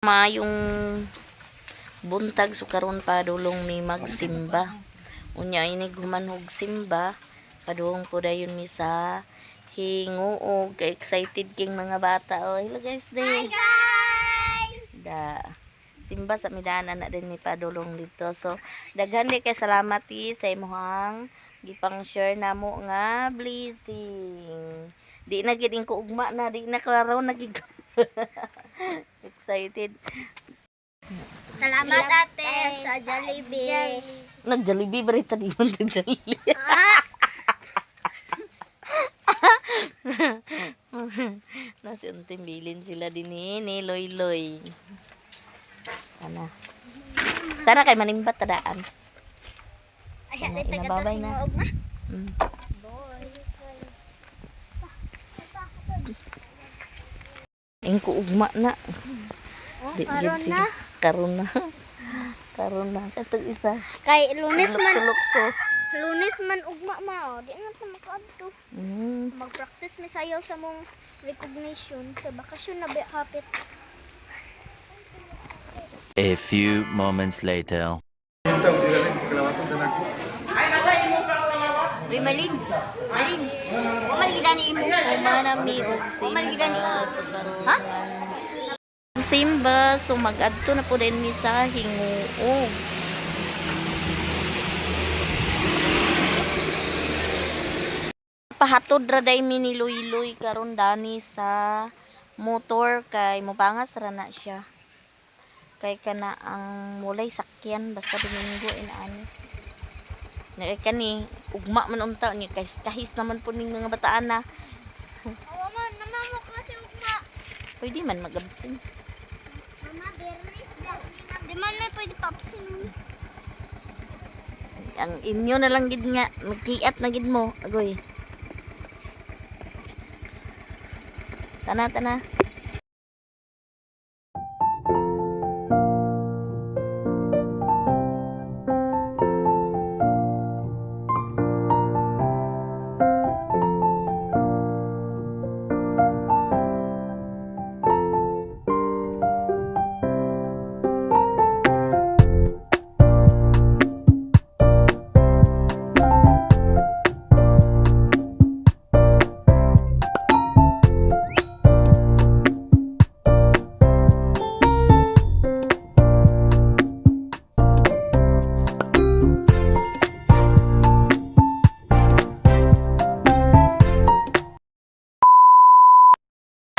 Yung buntag so karon pa dulong mi magsimba. Unya ini gumanhog simba, padung ko dayon mi sa hinguog, excited king mga bata. Oh, hello guys day. Hi guys. Simba sa midanan na din mi padulong dito. So daghan di kay salamat sa imong gipang share namo nga blessing. Di na gid ko ugma na, di na klaro nagig excited. Salamat ate sa Jollibee. Nag-Jollibee ba rin tadi mo nag-Jollibee? Nasi untimbilin sila din ni Loy Loy. Sana. Sana kay manimbat tadaan. Ay, ate inababay na. Ingko ugma na. Di karon gid na. Karon na. Karon na. Katong isa. Kay Lunes man. Lukso. Lunes man ugma ma. Di na ta makaadto. Mm. Mag-practice mi sayaw sa mong recognition. Kay bakasyon na ba kapit. A few moments later. Uy, malin. Malin. O maligida ni imo. Manami og simba sa karon. Ha? Simba so mag-adto na po din mi sa hinguog. Pahatod ra day mi ni Luy-Luy karon dani sa motor kay mopangas ra na siya. Kay kana ang mulay sakyan basta Domingo inaani. Na kani ugma man unta ni kay kahis naman po ning mga bataan na. Awa man, namamok na si ugma. Pwede man magabsin. Mama, berries daw. Di man na pwede papsin. Ang inyo na lang gid nga magkiat na gid mo agoy. Tana.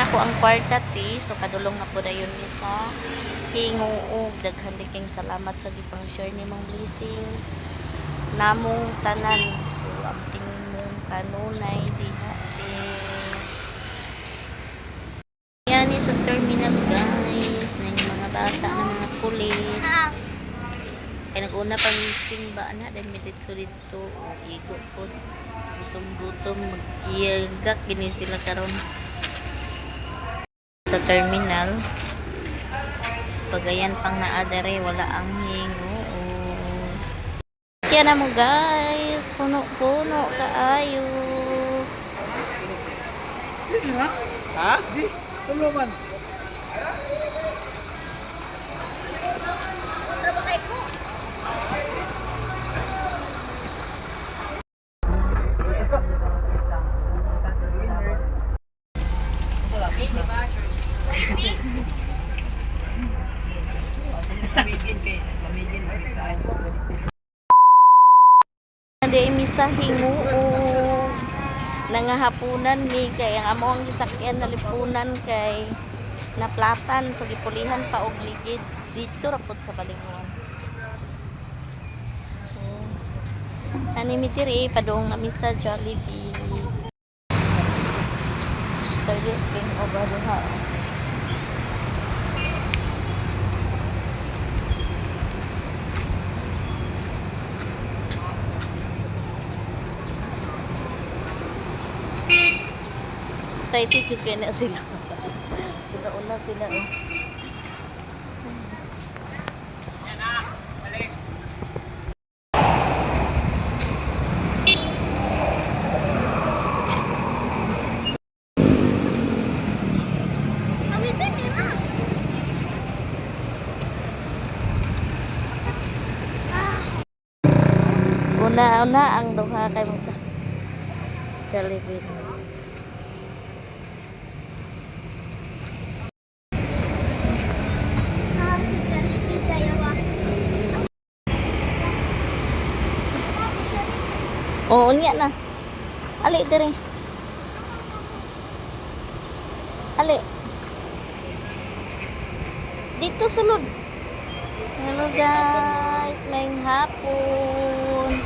Ako ang kwarta ti, so kadulong na po dayon ni sa hinguog. Daghan di kayong salamat sa gipang share nimong blessings namong tanan. So ang tingmong kanunay diha yan sa terminal guys na yung mga bata na mga kulit kaya nag-una pang simba na dahil may dito igo po gutom mag-iagak gini sila karon sa terminal. Pagayan pang naadere wala ang hinguog. Kaya na mo guys, puno-puno kaayo. Ha? Di, tulo man. Hindi misa hinguog. Nangahapunan ni kay ang amo ang gisakyan na lipunan kay naplatan so gipulihan pa og ligid dito ra pud sa balingon. So, ani mi diri padung na misa Jollibee. Pwede king over ha. Excited juga na sila. Una sila oh. na ang duha kay mo sa Jollibee. Happy Jollibee sa'yo ah. Oo, unya na. Ali diri. Ali. Dito sulod. Hello guys, may hapon.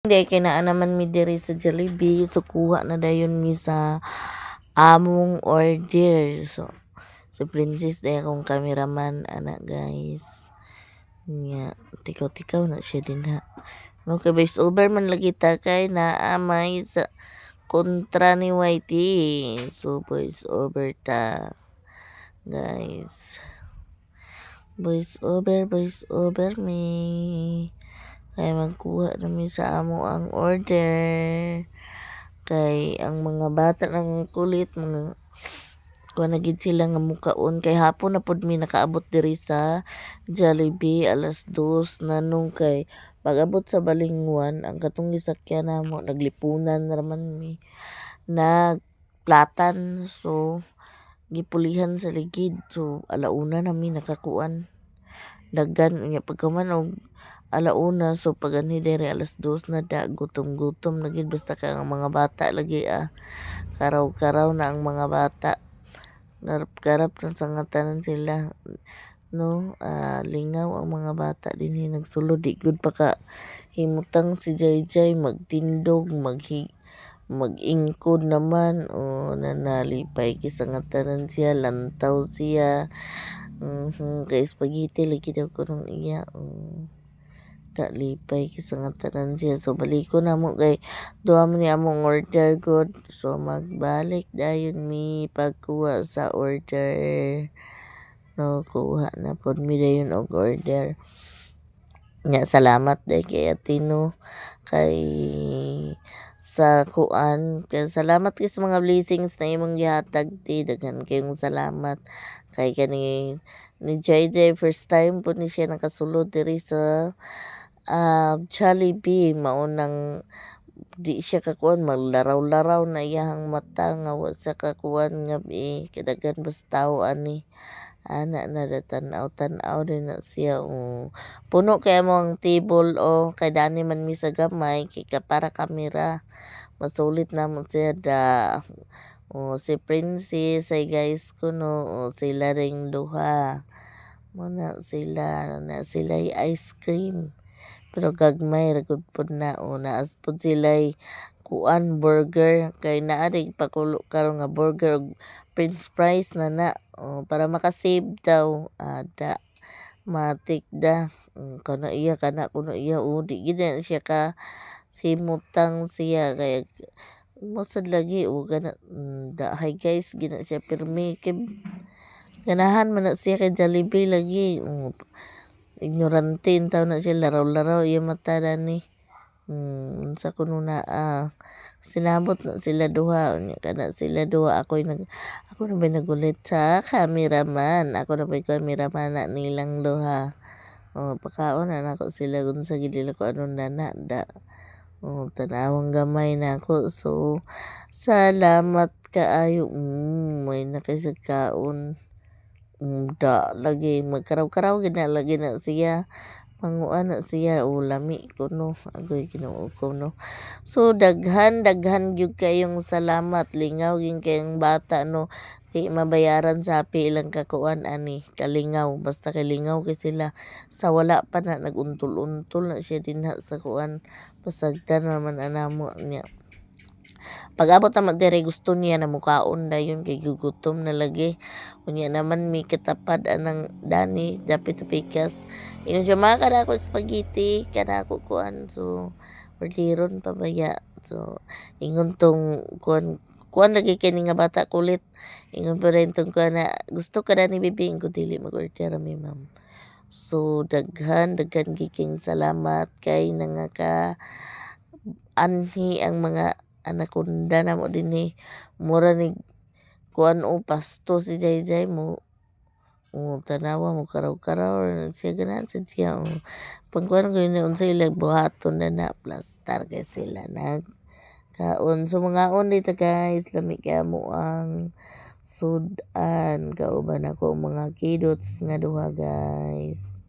Hindi kinaan naman mi diri sa Jollibee, so kuha na dayon mi sa among order. So si Princess day akong cameraman ana guys. Nya tikaw-tikaw na siya din ha. No kay voice over man lagi ta kay naamay sa kontra ni YT. So voice over ta guys. Voice over me. Kaya magkuha namin sa amo ang order. Kay ang mga bata ng kulit, mga kuha na gid sila nga mukaon. Kay hapon na pod mi nakaabot diri sa Jollibee alas 2 na nung kay pag-abot sa Balingwan, ang katong gisakyan namo naglipunan raman mi. Nagplatan, so gipulihan sa ligid. So alauna na mi nakakuan. Daggan unya pagkaman og alauna, so pag ani dere alas 2 na da gutom-gutom na gid basta ka ang mga bata lagi karaw-karaw na ang mga bata, karap na sangatanan sila no. Lingaw ang mga bata dinhi nagsulod, di gud pa ka himutang si Jayjay magtindog mag-ingkod naman o nanalipay kisangatanan siya, lantaw siya. Kay spaghetti lagi daw ko nung iya. Lipay kisangatanan siya, so baliko na mo kay duha man ni among order good, so magbalik dayon mi pagkuha sa order no. Kuha na pod mi dayon og order nya. Salamat day kay Atino kay sa kuan, kay salamat kay sa mga blessings na imong gihatag ti, daghan kayong salamat kay kani ni JJ first time po ni siya nakasulod diri sa Jollibee. Maunang di siya kakuan, maglaraw-laraw na iyahang mata nga wa sa kakuan nga kadagan bastaw ani ana na tanaw din na siya. Puno kay mo ang table o kay dani man mi sa gamay kay para kamera masulit na mo siya da. Si Princess ay guys kuno sila ring duha mo na sila ice cream pero gagmay ra gud pod na naas pod sila'y kuan burger kay naari pakulo karon nga burger og french fries na para makasave daw ada matik da. Kana iya kuno iya di gid na siya ka himutang siya kay mo sad lagi gana da hi guys gina siya pirmi kay ganahan man na siya kay Jollibee lagi. Ignorante taw na siya, laraw-laraw iya mata dani. Sa kuno na Sinabot na sila duha, unya kana sila duha, ako na ba nagulit sa cameraman, ako na ba cameraman na nilang duha. Pakaon na nako sila kung sa gilila ko anong nanada. Tanawang gamay na ako. So, salamat kaayo. May nakisagkaon. Da, lagi. Magkaraw-karaw, lagi na siya. Manguan na siya. Lami ko, no. Agoy, ginoo ko, no. So, daghan gyud kayong salamat. Lingaw, yung kayong bata, no. Di mabayaran sa ilang kakuan, ani. Kalingaw. Basta kalingaw kay sila. Sa wala pa na, naguntol-untol na siya din sa kuan. Pasagdan naman anamo niya. Pag-abot naman dire gusto niya na mukaon na yun kay gugutom na lagi. Unya naman may katapad anang dani dapit pikas. Ingon siya mga kada ko spaghetti kada ko kuan so orderon pa baya. So ingon tong kuan lagi kini nga bata kulit. Ingon pa rin tong kuan na gusto ka na ni bibi ko dili mag-order mi ma'am. So daghan giking salamat kay nangaka anhi ang mga anakonda na mo din mura ni kuan o pasto si Jay mo tanawa mo karaw-karaw siya ganan siya pagkuan ko yun unsay ilang buhaton na plastar kay sila kaon so mga on dito guys lami kaya mo ang sudan kauban ako mga kidots nga duha guys.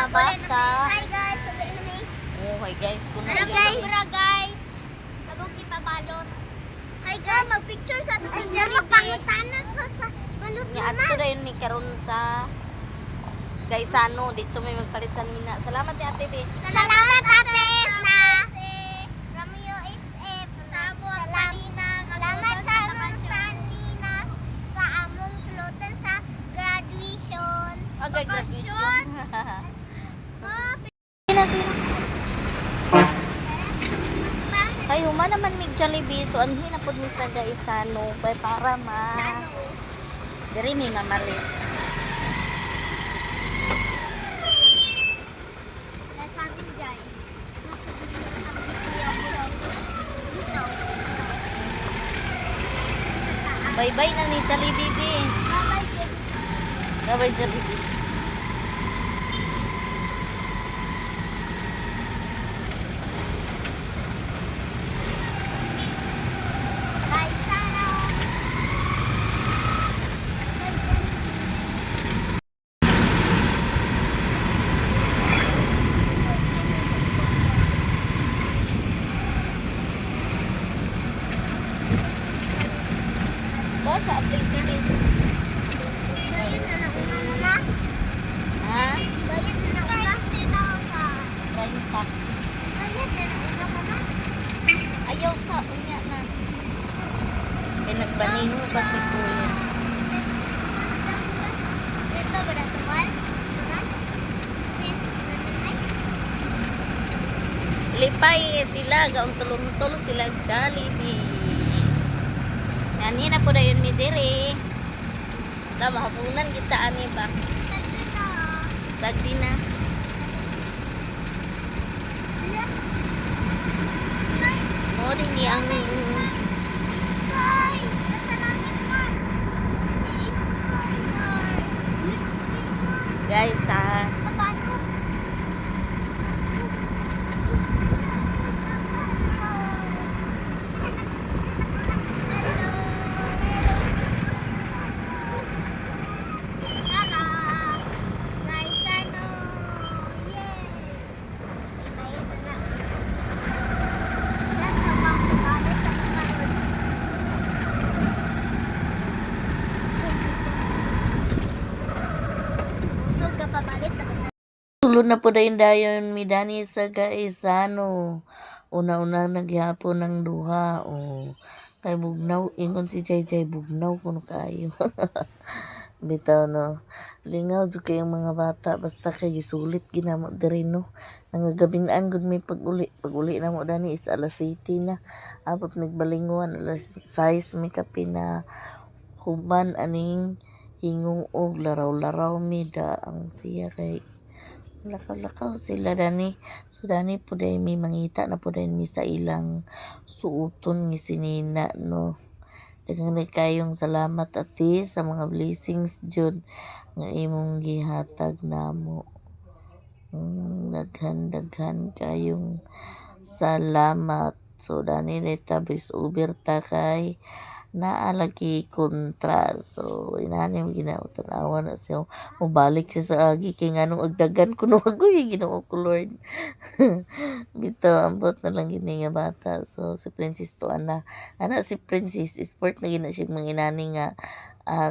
mga bata. Hi guys, uli na may. Oh, hi guys. Kung Hello guys. Guys. Kabog si Pabalot. Hi guys, mag-picture sa ato sa Jollibee. Mapangutanan sa balot Nya ato rin may karon sa Gaisano dito may magpalit sa mina. Salamat ni Ate B. Salamat ate na Romeo SF. Salamat sa among sanina sa among sulutan sa graduation. Okay, Bakasyon. Ay, huma naman may Jollibee. So, ang hinapod ni sa Gaisano. Para Dari may mamalit. Bye-bye na ni Jollibee, B. Bye-bye, Jollibee. Boss, sa Apple TV. Ha? Renta. Ayaw sa unya na. Pinagbaniho ba si Kuya? Lipay sila, gaong tulong-tulong sila Jollibee. Yan, hina po na yun mi dire. Tama, hapunan kita ani ba? Sagdi na. Mo din ni ang guys Sulod na po dayon mi Dani sa Gaisano. Una-una nagyapon ng duha. O kay bugnaw ingon si Jay bugnaw kuno kayo. Bitaw no. Lingaw jud kay ang mga bata basta kay gisulit ginamo diri no. Nangagabinaan gud may pag-uli na mo Dani is alas 7 na. Abot nagbalinguan alas 6 may kape na human aning hingong og laraw-laraw mi da ang siya kay lakaw-lakaw sila Dani. So Dani po dahil may mangita na po dahil mi sa ilang suuton ni sinina no. Daghang kayong salamat ati sa mga blessings jud nga imong gihatag namo. Daghan kayong salamat. So Dani deta bis uber ta kay naalagi kontra. So inani mo ginatanawa na siya mabalik siya sa agi kay nganong agdagan kuno agoy Ginoo ko Lord. Bitaw ambot na lang gini nga bata. So si Princess to ana si Princess sport na gina siya mga inani nga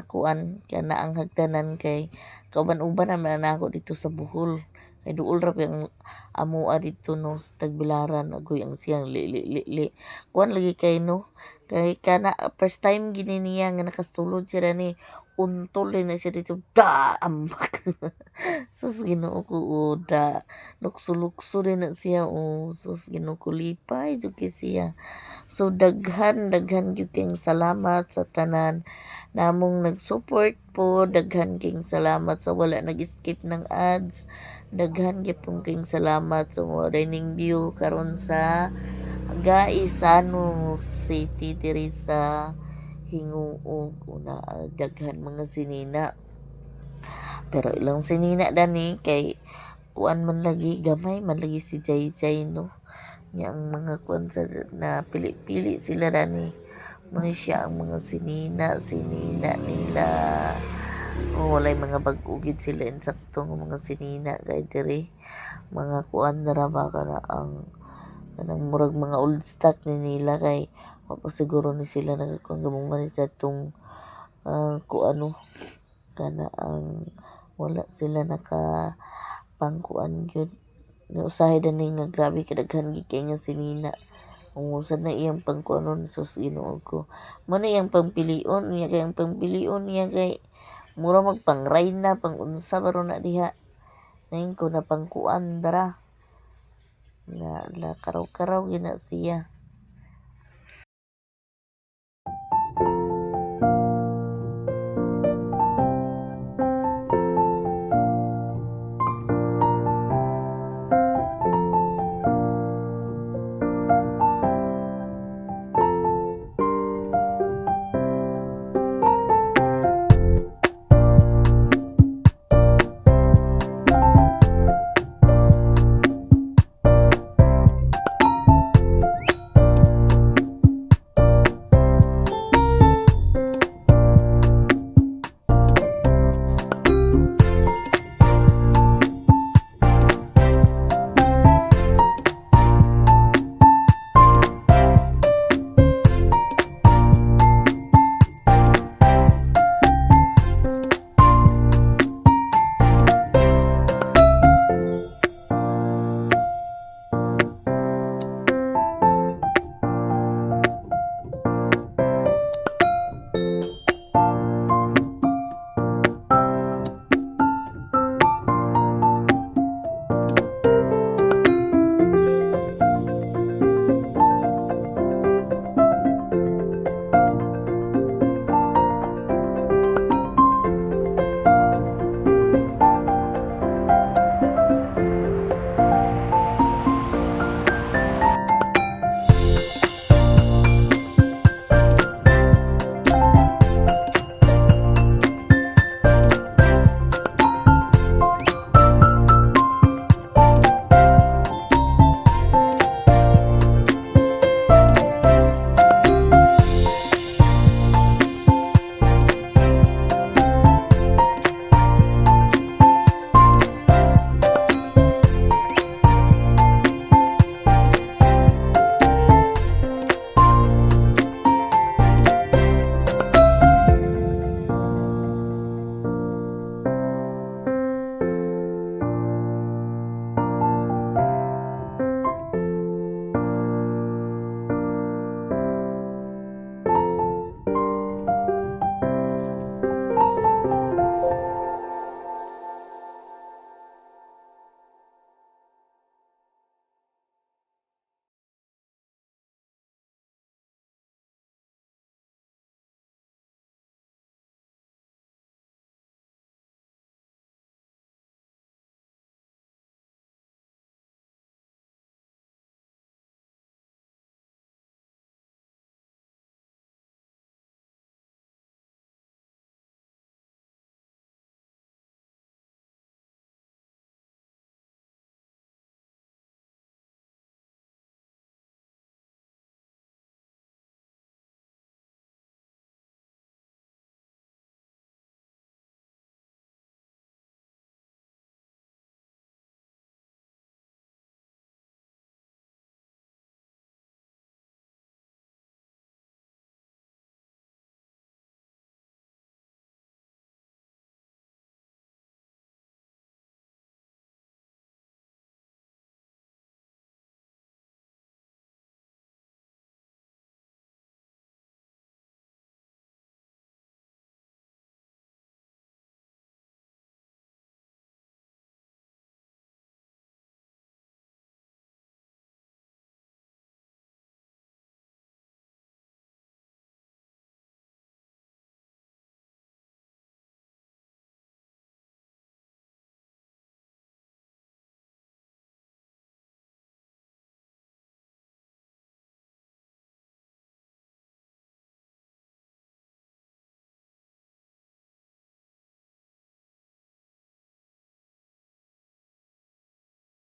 kuan kana ang hagdanan kay kauban-uban naman na ako dito sa Bohol. Kay duol ra yung amua dito no sa Tagbilaran agoy ang siyang li. Kuan lagi kay no kay kana first time gini niya nga nakastulod siya ni untol na siya dito da ambak. Sus Ginoo ko da lukso rin na siya sus Ginoo ko lipay jud kay siya. So daghan jud kayong salamat sa tanan namong nag-support po. Daghan kayong salamat sa wala nag-skip ng ads. Daghan gyapon kayong salamat sa mga dining view karon sa Gaisano City diri sa Hinguog. Una daghan mga sinina. Pero ilang sinina Dani kay kuan man lagi gamay man lagi si Jay no. Yang mga kuan sa na pili sila Dani. Muna siya ang mga sinina nila. walay mga bag-ugid sila insaktong mga sinina kay diri mga kuan na ra ba kana ang kanang murag mga old stock ni nila kay wa pa siguro ni sila nagkuan gamong man sa tong kuano kana ang wala sila naka pangkuan gyud ni usahay dani nga grabe kadaghan gikay nga sinina kung usa na iyang pangkuanon sus Ginoo ko mo na iyang pangpilion niya kay ang pangpilion niya kay mura magpangrayna pang unsa baro na diha nain ko na pangkuan dara na la karaw-karaw gina siya.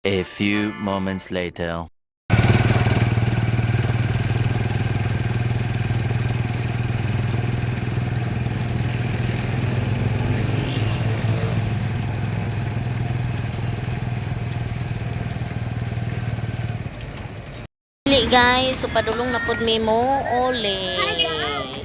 A few moments later. Dili guys, so padulong na pod mi mo ole. Hi guys.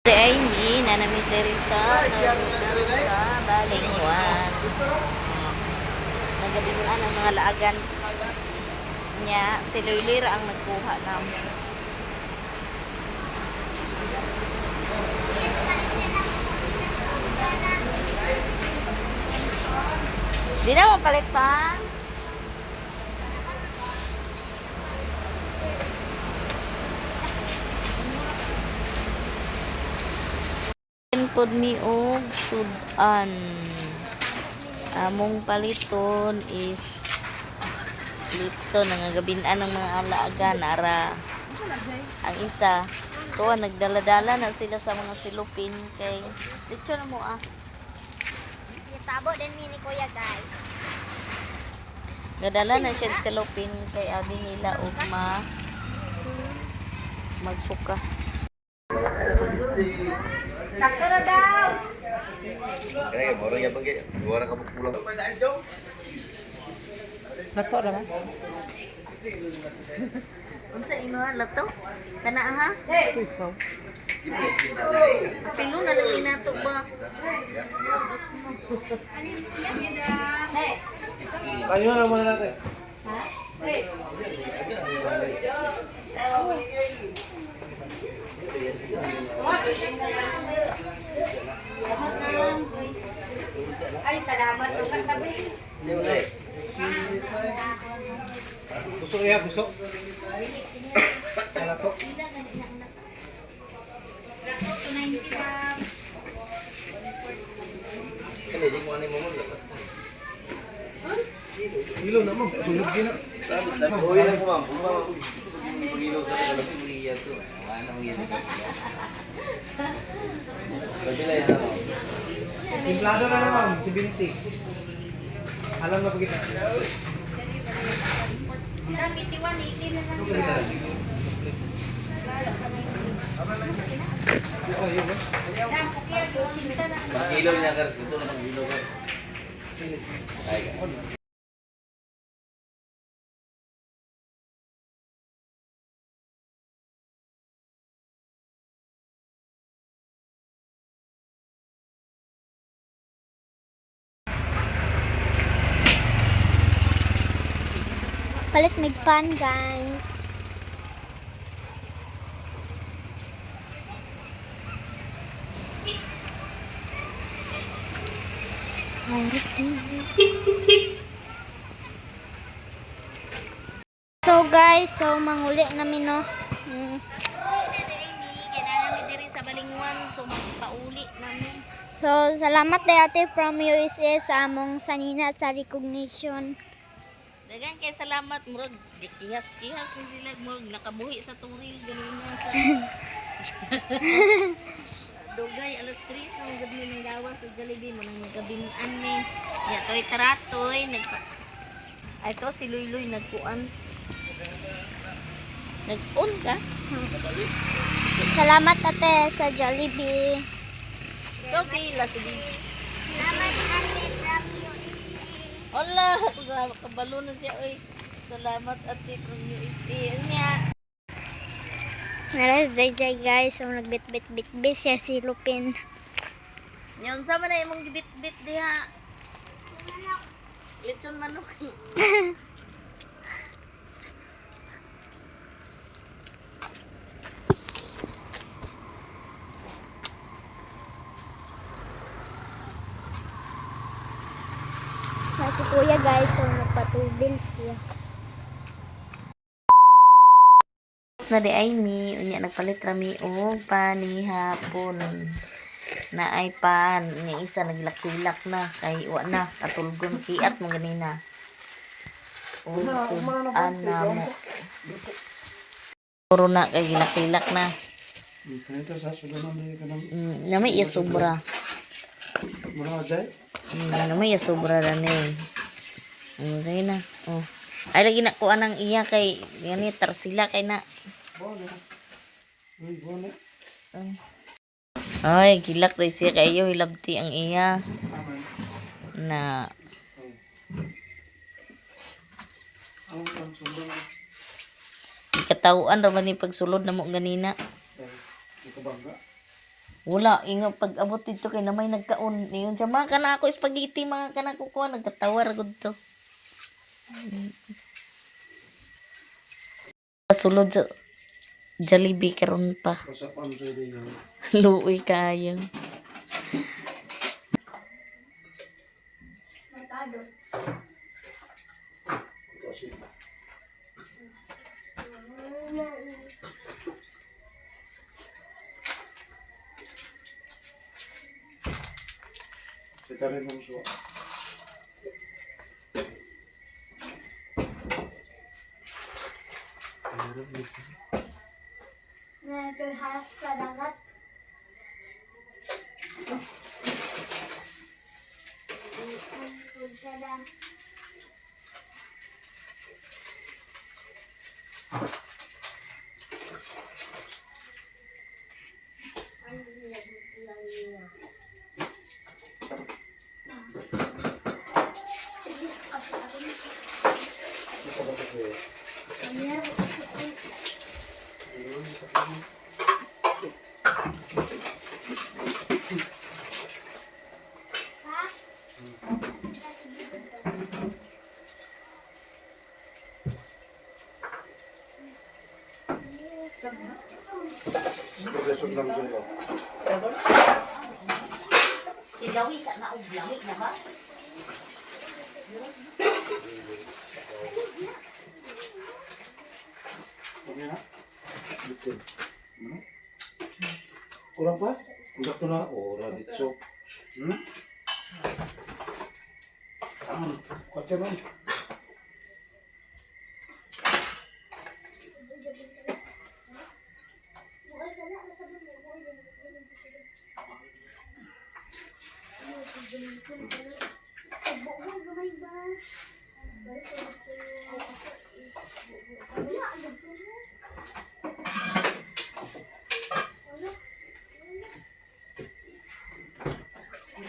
Di ay mi nanami diri sa Balingwan. Nagabinuan ang mga laagan niya. Si Luy ra ang nagkuha namin. Di na mapalit pa. Pod mi og sudan. Among paliton is lipso nangagabinan ng mga alaga nara. Ang isa, tuwa nagdala-dala na sila sa mga silupin kay dito na mo ah. Itabo din mi ni Kuya guys. Gadala na siya sa silupin kay abi nila og magsuka. Sakto na daw. Kaya baru ya bagi dua orang kamu pulang. Nato naman. Unsa inuha lato? Kana ha? Tiso. Pilo na lang inato ba? Kayo na muna natin. Ay, salamat po katabi. Busok ya, busok. Kalato. Kali di mo ani mo lepas. Kilo na mo, tulog din na. Tapos na. Oy lang ko ma'am. Kilo sa kalapit niya to. Ano yan? Kasi na yan ako. Simplado na naman, si Binti. Alam na po kita. Kilo niya kar, ito na kilo kar. Ay. Palit mig pan guys. So guys, so manguli namin no. Diri sa Balingwan so magpauli namin. So salamat day ate from USA sa among sanina sa recognition. Dagan kay salamat murag kihas-kihas ni sila murag nakabuhi sa turil ganina sa Dugay alas 3 sa mga gabi ng gawas sa Jollibee mo nang nagabinan ni. Ya toy karatoy nagpa. Ay to si Luy nagkuan. Nag-on ka? Salamat ate sa Jollibee. So pila si Bibi. Salamat ate from Allah, kabalo na siya oy. Salamat ate from USA niya. Naras jay guys, so nagbit-bit-bit siya si Lupin. Yon sa man na imong gibit-bit diha. Lechon manok. Si Kuya guys, so nagpatubil siya. Na di ay mi unya nagpalit rami og panihapon na ay pan ni isa naglakilak na kay wa na katulgon kiat mo ganina o sudan na mo Puro na kay gilak-gilak na. Ito sa sudanan din ka ng Namay iya sobra. mga jay. Namay iya sobra na ni. Kaya na. Oh. Ay lagi na ko anang iya kay yani tarsila kay na. Uy, bona. Ay gilak rin siya kayo hilabti ang iya na Ang sumbang. katawuan raman ni pagsulod na mo ganina. Ito bangga. Wala, inga pag abot dito kay namay nagkaon. Yun siya, mga kana ako spaghetti, mga kana ko kuha, nagkatawar ko to. Sulod sa Jollibee karon pa. Kasapan sa din yan. Luoy kayo. Kita rin ang suwa. Nagharas sa dagat. Resort lang sila. Ilawi sa na uglawi na ba? Ano na? Bitin. Ano? Kurang pa? Kurang to na. Ora dito. Kacau man.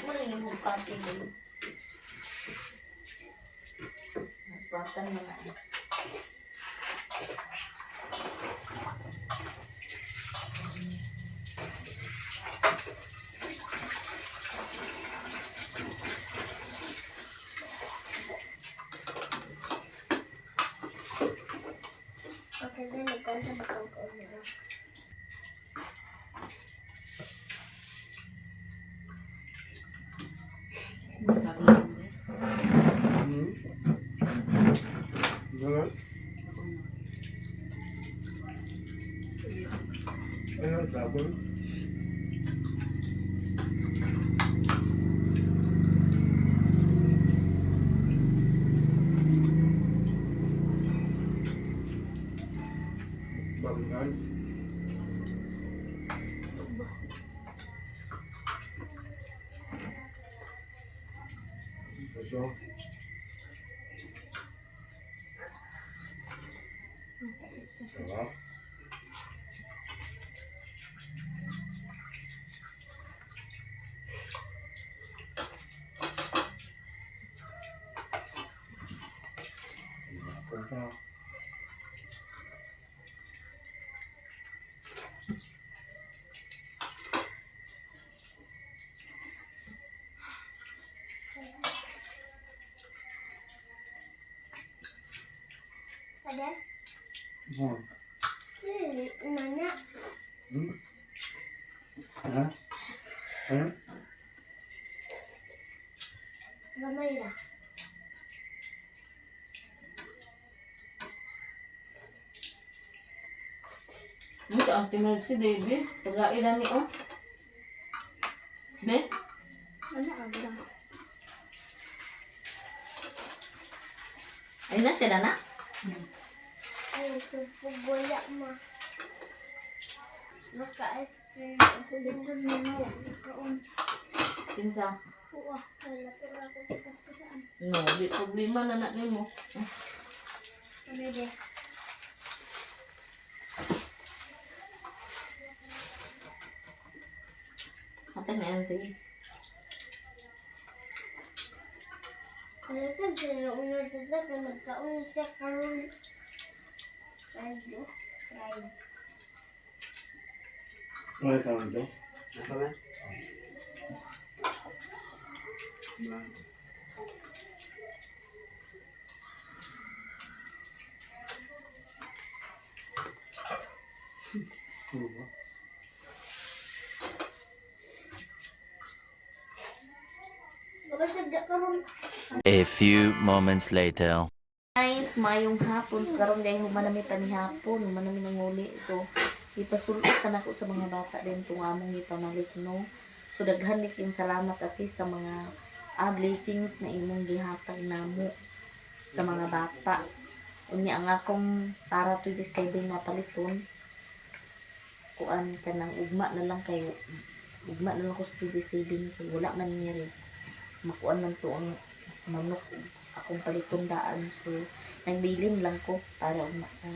Ano yung mong pati mo? Nagpatan mo na. Okay, then nagkanta ba kang kaunira? Jangan. Ayo, double. Banggan. So. Salah. Salah. Sadar? Hmm. Mana? Hah? Hah? Gamay na. Ito ang tinulog si David. Pagkain na ni O. Be? Ano agad? Ay na sila na? Ay, ito po bola ma. Maka-ice cream. Ako dito nino. Kaon. Kinsa? Uwa. Wala ko ako sa kasaan. No, di problema na na nimo. Ano de? Ate na yan, te. Ano ito? Sino ulo dito? Kung magkaon siya karon. Fried do? Fried. Ano ka nito? Apa man? Ano ba? Bakit sadya karon? A few moments later. Guys, mayong hapon. So, karon dahil humanami pa ni hapon. Humanami ng uli. So, ipasulot ka na ko sa mga bata din itong among ipamalit, no? So, daghan yung salamat ati sa mga blessings na imong gihatag namo sa mga bata. Unya ang akong para 27 na paliton. Kuan ka ng ugma na lang kayo. Ugma na lang ko sa 27 kay wala man niya rin. Makuan man to ang manok akong paliton daan. So, nagbilin lang ko para ugma sa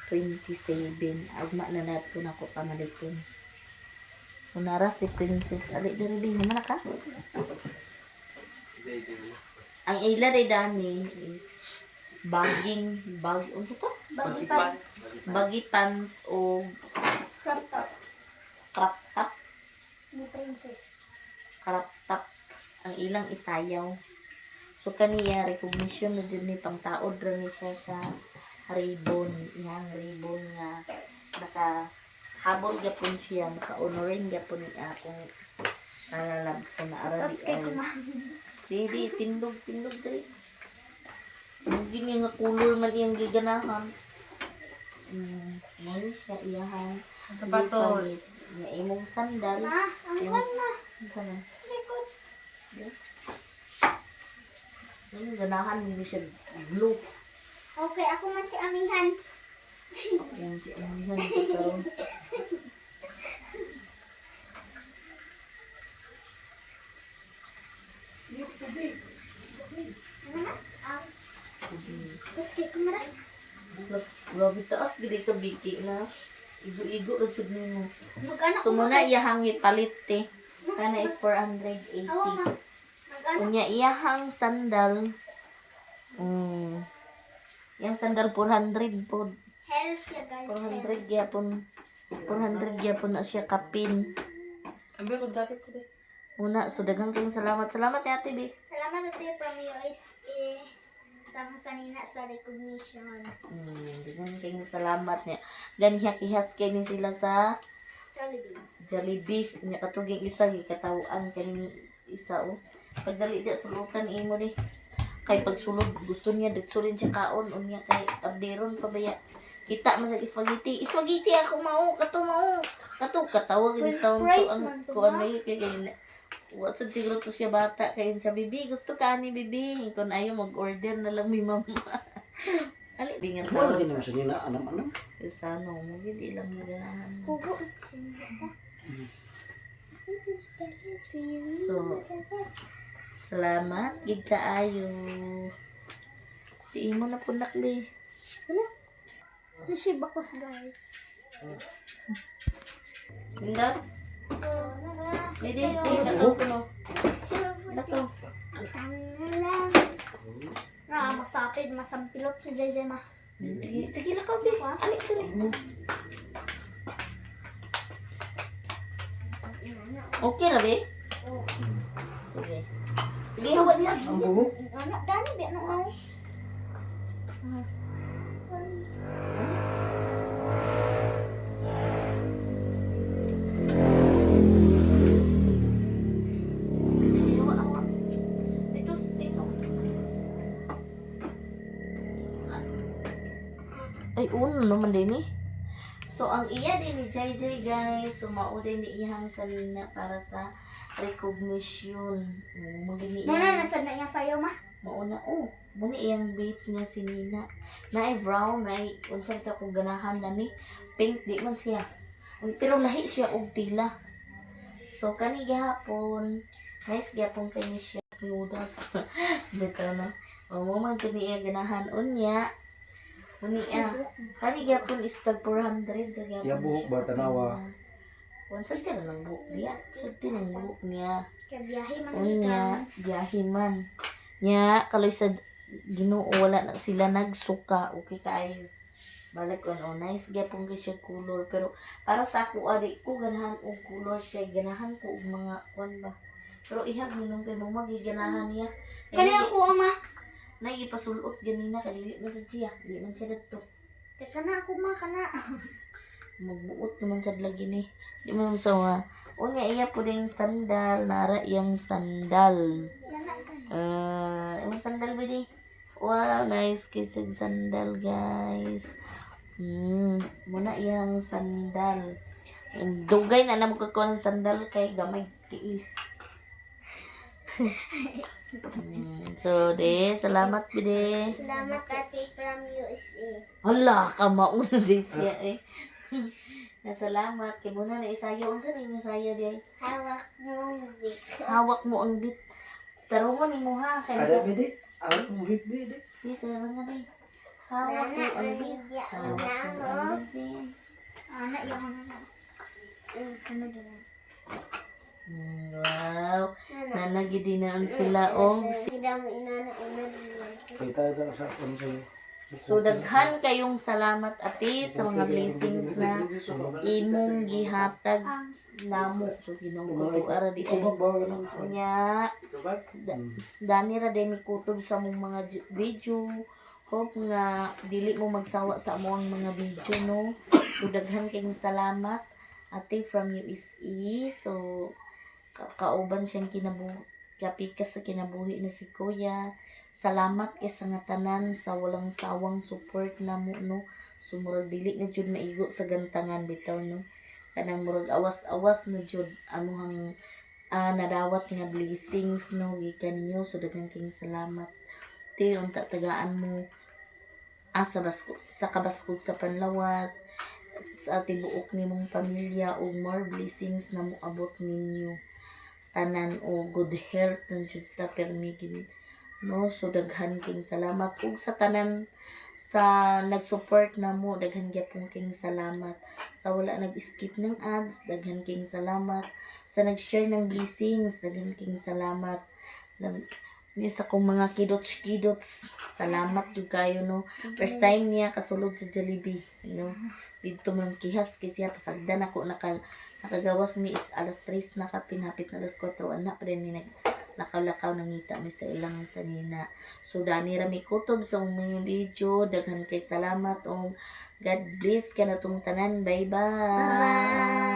27. Ugma na nato na ko pamaliton. Unara si Princess. Ali, daribing naman ka? Ang ila rin dani is unsa to? Baggy pants. Baggy pants o Crop top. crop top. Ni princess. Crop top. Ang ilang isayaw. So, kaniya, recognition na dyan ni pangtaod rin siya sa ribbon. Yang ribbon nga nakahabol gapon siya. Naka-honoring gapon niya kung nalalab sa naarabi. Tapos kay kumain. Di, tindog dali. Ang gini nga color man iyang giganahan. Mali siya iyahan. Sapatos. Nga imong sandal. Ma, ang kwan na. Ano na? Likod. Yung ganahan hindi siya blue. Okay, ako man si Amihan. Yung yan karon. Tapos kay kumara. Grabe taas gid ka biki na. Igo-igo ra jud nimo. Mag-anak So muna iyahang ipalit te. Kana is 480. Awa ma. Mag-anak. Unya iyahang sandal. Yang sandal 400 po. Health ya guys. 400 gyapon. 400 gyapon na siya kapin. Ambil ko jacket ko deh. Una, so daghang kayong salamat. Salamat ni Ate Bi. Salamat ate from USA. Sama sa nina sa recognition. Daghang kayong salamat niya. Ganihak-ihas kayo sila sa Jollibee. Jollibee. Niya katuging isa, gikatawaan kaning isa o. Pagdali di, sulutan imo di. Kay pagsulod, gusto niya, ditsulin siya kaon. Unya kay abderon pa baya. Kita mo sa spaghetti. Spaghetti ako mao, kato mao. Kato, katawag French yung taon fries to. Ang man to, kuan ha? na kay wasad siguro to siya bata. Kaya siya, Bibi, gusto ka ni Bibi. Kung ayaw, mag-order na lang mi mama. Ali, di nga Wala tao din sa naman siya nila, anam-anam. Isano mo, hindi lang yung ganahan mo. Pugo. Sinita. So, salamat, gid kaayo. Di mo na punak, Bi. Wala. Ano siya bakos guys? Sindot? Oh, Didi, nakaw ko no. Nakaw. lang. Masapid, masampilot si Zay ma. Sige, nakaw, Bi. Alik, dali. Okay na, Bi? Sige. Sige, hawak niya. Ang buhok. Anak, dani di ano ay. Ay, uno naman din eh. So, ang iya din ni JJ guys, so mao din ni iyang salina para sa recognition. Magini Muna nasa na yung sayo ma. mauna, muna iyang bait niya si Nina. Na ay brown, na ay, unsang ka kung ganahan na ni, pink, di man siya. Pero lahi siya og tila. So kani gihapon, nice gihapon kay ni siya yudas. Bitaw na. O mo man kani iya ganahan unya. Unya. Kani gihapon is tag 400 gihapon. Ya buhok ba tanawa? Unsa ka na ng buhok niya? Sagdi ng buhok niya. Kaya biyahe man Unya, biyahe man. Nya, kaloy sa Ginoo wala na sila nagsuka. Okay kaayo. Balik ko nice gyapon ka siya color pero para sa ako ari ko ganahan og color siya ganahan ko og mga kwan ba. Pero ihag minong kay mo magiganahan niya. Kani ako ama. Nagipasulot ganina kadili man sa siya. Di man siya dito. Teka na ako ma kana. Magbuot naman sa lagi ni. Di man sa unya iya po ding sandal, nara iyang sandal. Yung sandal ba di? Wow, nice kisig sandal guys. Muna iyang sandal. Dugay na namo ko ng sandal kay gamay tiil. So, salamat bide. Salamat ate from USA. Hala, kamauna din siya eh. Nasalamat kay muna na isayo unsa ninyo saya di. Hawak mo big. Hawak mo ang bit. Tarungon nimo ha kay Ada bidi? Awak mo bidi? dito nga di. Hawak mo ang bit. Hawak mo ang bit. Anak yung ano. Sunod na. Wow. Nanagidi na ang sila og Hindi mo inana una Kay tayo sa ano sa'yo. so daghan kayong salamat ate sa mga blessings na imong gihatag namo so Ginoo ko ara di ay Kumag ba ganun? nya dani ra day mi kutob sa mong mga video hope nga dili mo magsawa sa among mga video no so daghan kayong salamat ate from USA so kauban siyang kapikas sa kinabuhi na si Kuya. Salamat kay sa nga tanan sa walang sawang support na mo no. Sumurag dili na jud maigo sa gantangan bitaw no. Kanang murag awas-awas na jud amuhang nadawat nga blessings no gikan niyo so daghang king salamat. Ti unta tagaan mo sa kabaskog sa panlawas sa tibuok nimong pamilya o more blessings na moabot ninyo tanan o good health ng jud ta permigin no so daghan king salamat ug sa tanan sa nag-support na mo daghan gyapon king salamat sa wala nag-skip ng ads daghan king salamat sa nag-share ng blessings daghan king salamat ni sa kong mga kidots salamat jud kayo no first time niya kasulod sa Jollibee you know dito man kihas kasi pasagdan ako nakagawas mi is alas 3 na kapinapit na alas 4 anak pa rin mi nakalakaw nangita mi sa ilang sanina so dani ra mi kutob sa mga video daghan kay salamat og God bless ka na tong tanan bye bye